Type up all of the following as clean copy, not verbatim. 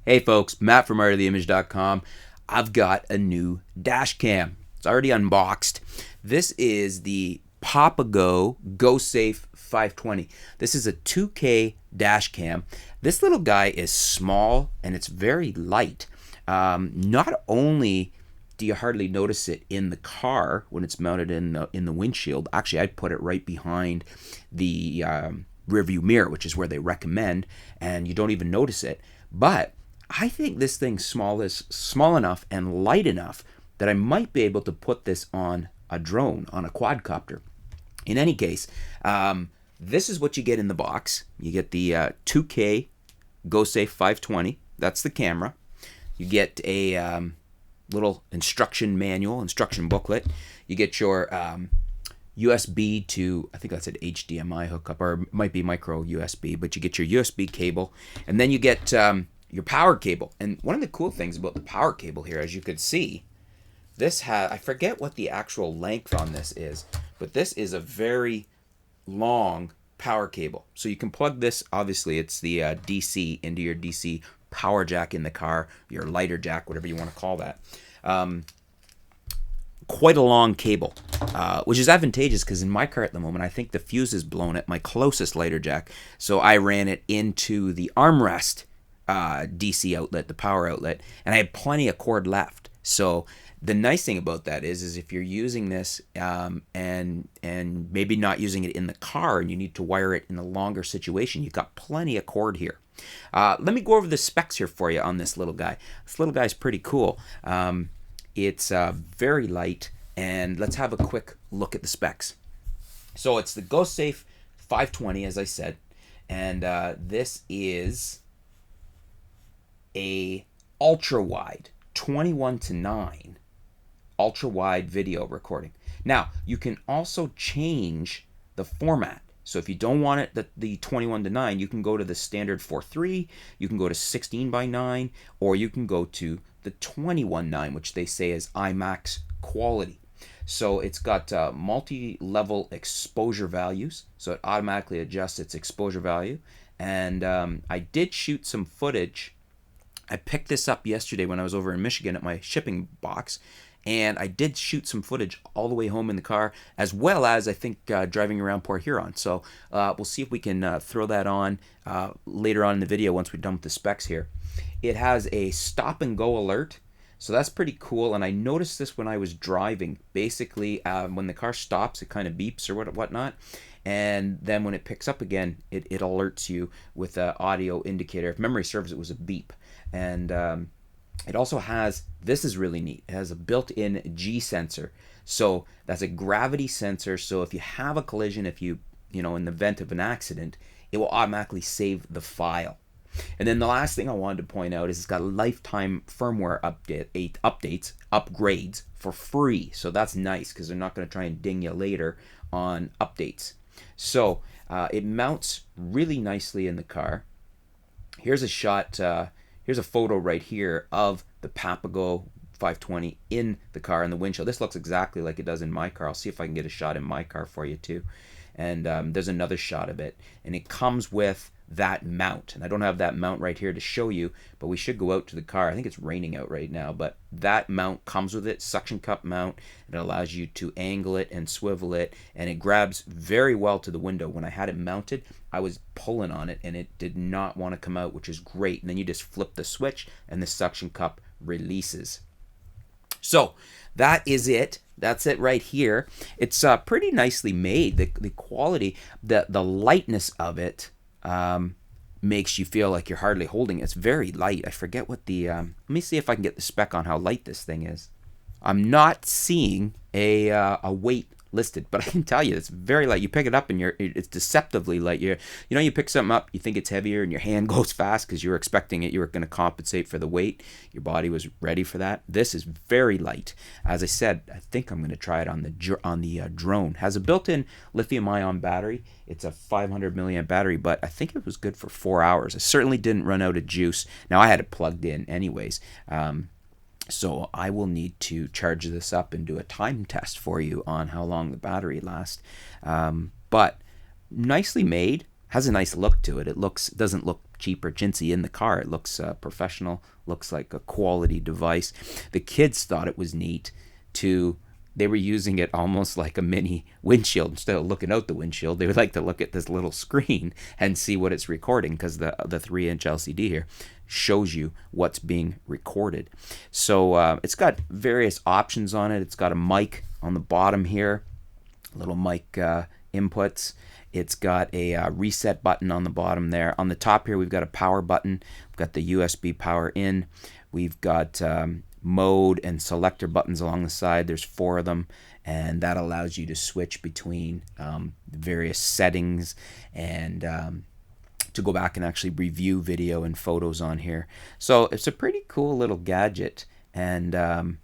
Hey folks, Matt from artoftheimage.com. I've got a new dash cam. It's already unboxed. This is the Papago GoSafe 520. This is a 2K dash cam. This little guy is small and it's very light. Not only do you hardly notice it in the car when it's mounted in the windshield. Actually, I'd put it right behind the rearview mirror, which is where they recommend, and you don't even notice it. But I think this thing's small enough and light enough that I might be able to put this on a drone, on a quadcopter. In any case, this is what you get in the box. You get the 2K GoSafe 520. That's the camera. You get a little instruction booklet. You get your USB to, I think that's an HDMI hookup, or it might be micro USB, but you get your USB cable, and then you get your power cable. And one of the cool things about the power cable here, as you could see, this has, I forget what the actual length on this is, but this is a very long power cable. So you can plug this, obviously it's the DC, into your DC power jack in the car, your lighter jack, whatever you want to call that. Quite a long cable, which is advantageous because in my car at the moment, I think the fuse is blown at my closest lighter jack. So I ran it into the armrest DC outlet, the power outlet, and I had plenty of cord left. So the nice thing about that is if you're using this and maybe not using it in the car and you need to wire it in a longer situation, you've got plenty of cord here. Let me go over the specs here for you on this little guy. This little guy's pretty cool. It's very light, and let's have a quick look at the specs. So it's the GoSafe 520, as I said, and this is a ultra wide 21:9 ultra wide video recording. Now you can also change the format. So if you don't want it the 21:9, you can go to the standard 4:3, you can go to 16:9, or you can go to the 21:9, which they say is IMAX quality. So it's got multi-level exposure values, so it automatically adjusts its exposure value. And I did shoot some footage. I picked this up yesterday when I was over in Michigan at my shipping box, and I did shoot some footage all the way home in the car, as well as I think driving around Port Huron. So we'll see if we can throw that on later on in the video once we're done with the specs here. It has a stop and go alert, so that's pretty cool. And I noticed this when I was driving. Basically, when the car stops, it kind of beeps or whatnot. And then when it picks up again, it alerts you with an audio indicator. If memory serves, it was a beep. And it also has, this is really neat, it has a built-in G sensor. So that's a gravity sensor. So if you have a collision, if you know, in the event of an accident, it will automatically save the file. And then the last thing I wanted to point out is it's got lifetime firmware upgrades for free. So that's nice because they're not going to try and ding you later on updates. So it mounts really nicely in the car. Here's a shot, here's a photo right here of the Papago 520 in the car in the windshield. This looks exactly like it does in my car. I'll see if I can get a shot in my car for you too. And there's another shot of it. And it comes with that mount. And I don't have that mount right here to show you, but we should go out to the car. I think it's raining out right now, but that mount comes with it, suction cup mount. It allows you to angle it and swivel it, and it grabs very well to the window. When I had it mounted, I was pulling on it and it did not want to come out, which is great. And then you just flip the switch and the suction cup releases. So that is it. That's it right here. It's pretty nicely made. The quality, the lightness of it makes you feel like you're hardly holding it. It's very light. I forget what the let me see if I can get the spec on how light this thing is. I'm not seeing a weight listed, but I can tell you it's very light. You pick it up and it's deceptively light. You pick something up, you think it's heavier, and your hand goes fast because you were expecting it. You were going to compensate for the weight. Your body was ready for that. This is very light. As I said, I think I'm going to try it on the drone. Has a built-in lithium-ion battery. It's a 500 milliamp battery, but I think it was good for 4 hours. I certainly didn't run out of juice. Now I had it plugged in anyways. So I will need to charge this up and do a time test for you on how long the battery lasts. But nicely made, has a nice look to it. It doesn't look cheap or chintzy in the car. It looks professional, looks like a quality device. The kids thought it was neat they were using it almost like a mini windshield. Instead of looking out the windshield, they would like to look at this little screen and see what it's recording, because the 3-inch LCD here shows you what's being recorded. So it's got various options on it. It's got a mic on the bottom here, little mic inputs. It's got a reset button on the bottom there. On the top here, we've got a power button. We've got the USB power in. We've got mode and selector buttons along the side. There's 4 of them, and that allows you to switch between various settings and to go back and actually review video and photos on here. So it's a pretty cool little gadget. And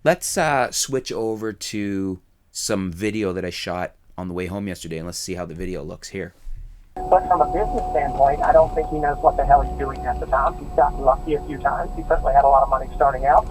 let's switch over to some video that I shot on the way home yesterday, and let's see how the video looks here. But from a business standpoint, I don't think he knows what the hell he's doing at the time. He's gotten lucky a few times. He certainly had a lot of money starting out.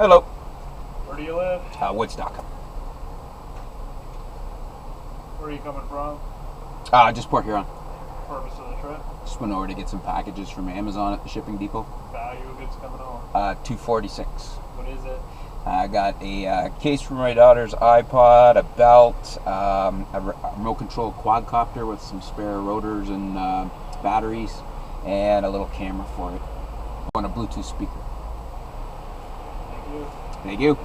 Hello. Where do you live? Woodstock. Where are you coming from? Just Port Huron. Purpose of the trip? Just went over to get some packages from Amazon at the shipping depot. Value of it's coming on. $246. What is it? I got a case for my daughter's iPod, a belt, a remote control quadcopter with some spare rotors and batteries, and a little camera for it. On a Bluetooth speaker. Thank you. Thank you.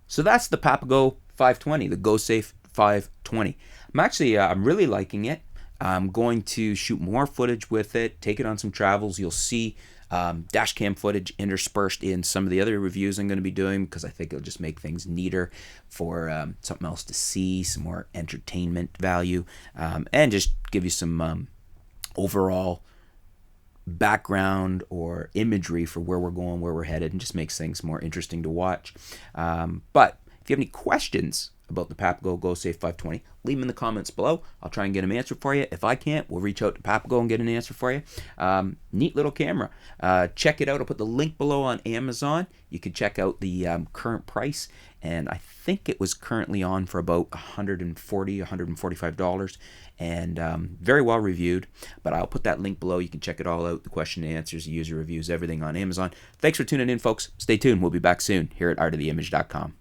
So that's the Papago 520, the GoSafe 520. I'm really liking it. I'm going to shoot more footage with it, take it on some travels. You'll see dashcam footage interspersed in some of the other reviews I'm going to be doing, because I think it'll just make things neater for something else to see, some more entertainment value, and just give you some overall background or imagery for where we're going, where we're headed, and just makes things more interesting to watch. But if you have any questions about the Papago GoSafe 520, leave them in the comments below. I'll try and get them answered for you. If I can't, we'll reach out to Papago and get an answer for you. Neat little camera. Check it out. I'll put the link below on Amazon. You can check out the current price, and I think it was currently on for about $140, $145, and very well reviewed. But I'll put that link below. You can check it all out, the question and answers, the user reviews, everything on Amazon. Thanks for tuning in, folks. Stay tuned. We'll be back soon here at artoftheimage.com.